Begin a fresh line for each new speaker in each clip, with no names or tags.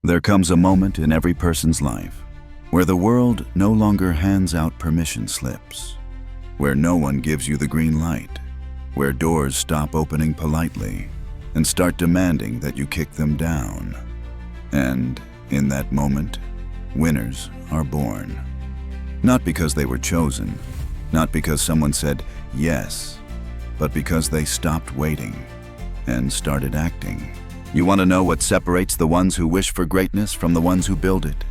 There comes a moment in every person's life where the world no longer hands out permission slips, where no one gives you the green light, where doors stop opening politely and start demanding that you kick them down. And in that moment, winners are born. Not because they were chosen, not because someone said yes, but because they stopped waiting and started acting. You want to know what separates the ones who wish for greatness from the ones who build it?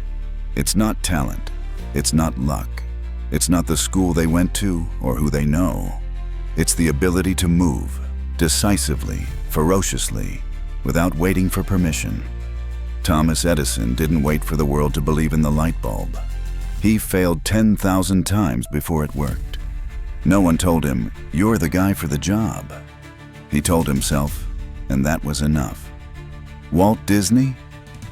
It's not talent. It's not luck. It's not the school they went to or who they know. It's the ability to move decisively, ferociously, without waiting for permission. Thomas Edison didn't wait for the world to believe in the light bulb. He failed 10,000 times before it worked. No one told him, "You're the guy for the job." He told himself, and that was enough. Walt Disney?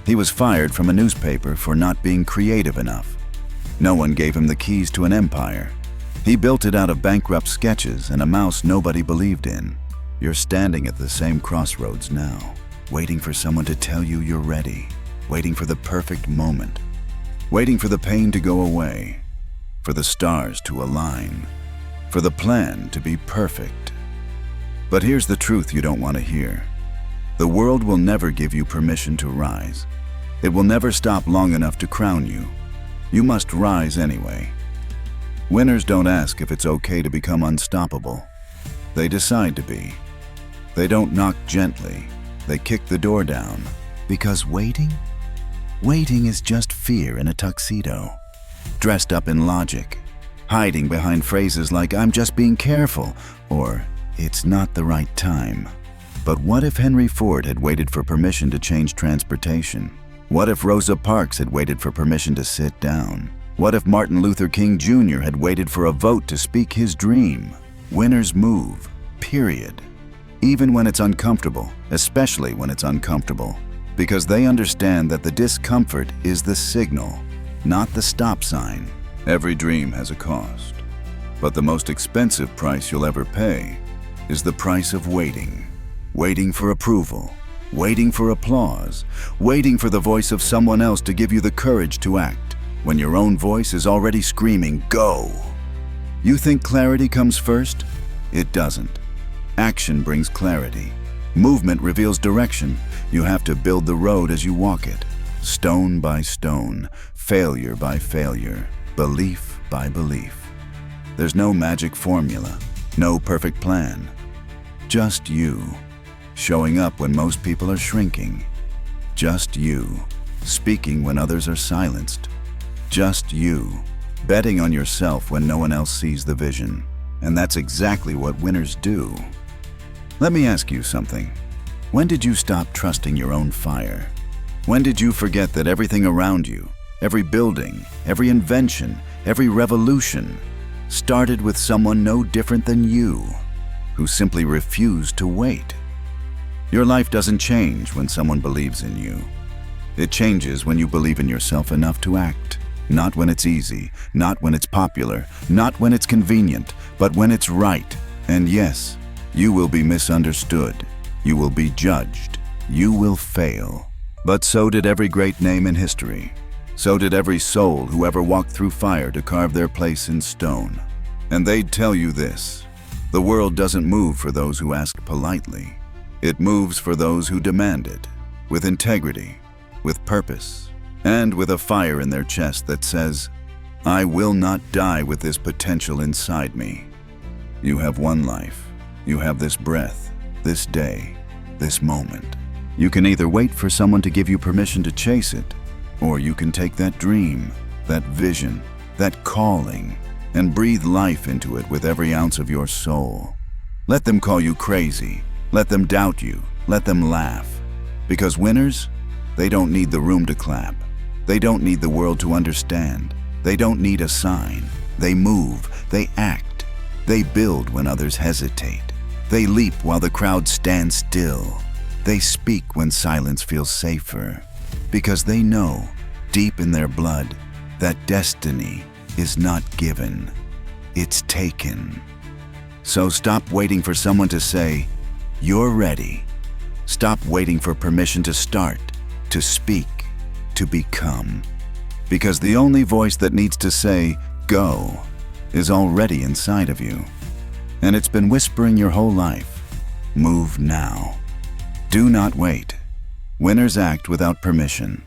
He was fired from a newspaper for not being creative enough. No one gave him the keys to an empire. He built it out of bankrupt sketches and a mouse nobody believed in. You're standing at the same crossroads now, waiting for someone to tell you you're ready, waiting for the perfect moment, waiting for the pain to go away, for the stars to align, for the plan to be perfect. But here's the truth you don't want to hear. The world will never give you permission to rise. It will never stop long enough to crown you. You must rise anyway. Winners don't ask if it's okay to become unstoppable. They decide to be. They don't knock gently. They kick the door down. Because waiting? Waiting is just fear in a tuxedo, dressed up in logic, hiding behind phrases like "I'm just being careful" or "it's not the right time." But what if Henry Ford had waited for permission to change transportation? What if Rosa Parks had waited for permission to sit down? What if Martin Luther King Jr. had waited for a vote to speak his dream? Winners move, period. Even when it's uncomfortable, especially when it's uncomfortable, because they understand that the discomfort is the signal, not the stop sign. Every dream has a cost, but the most expensive price you'll ever pay is the price of waiting. Waiting for approval, waiting for applause, waiting for the voice of someone else to give you the courage to act, when your own voice is already screaming, "Go!" You think clarity comes first? It doesn't. Action brings clarity. Movement reveals direction. You have to build the road as you walk it, stone by stone, failure by failure, belief by belief. There's no magic formula, no perfect plan. Just you. Showing up when most people are shrinking. Just you. Speaking when others are silenced. Just you. Betting on yourself when no one else sees the vision. And that's exactly what winners do. Let me ask you something. When did you stop trusting your own fire? When did you forget that everything around you, every building, every invention, every revolution, started with someone no different than you, who simply refused to wait? Your life doesn't change when someone believes in you. It changes when you believe in yourself enough to act. Not when it's easy, not when it's popular, not when it's convenient, but when it's right. And yes, you will be misunderstood. You will be judged. You will fail. But so did every great name in history. So did every soul who ever walked through fire to carve their place in stone. And they'd tell you this: the world doesn't move for those who ask politely. It moves for those who demand it, with integrity, with purpose, and with a fire in their chest that says, "I will not die with this potential inside me." You have one life. You have this breath, this day, this moment. You can either wait for someone to give you permission to chase it, or you can take that dream, that vision, that calling, and breathe life into it with every ounce of your soul. Let them call you crazy. Let them doubt you. Let them laugh. Because winners, they don't need the room to clap. They don't need the world to understand. They don't need a sign. They move. They act. They build when others hesitate. They leap while the crowd stands still. They speak when silence feels safer. Because they know, deep in their blood, that destiny is not given. It's taken. So stop waiting for someone to say, "You're ready." Stop waiting for permission to start, to speak, to become. Because the only voice that needs to say, "Go," is already inside of you. And it's been whispering your whole life. Move now. Do not wait. Winners act without permission.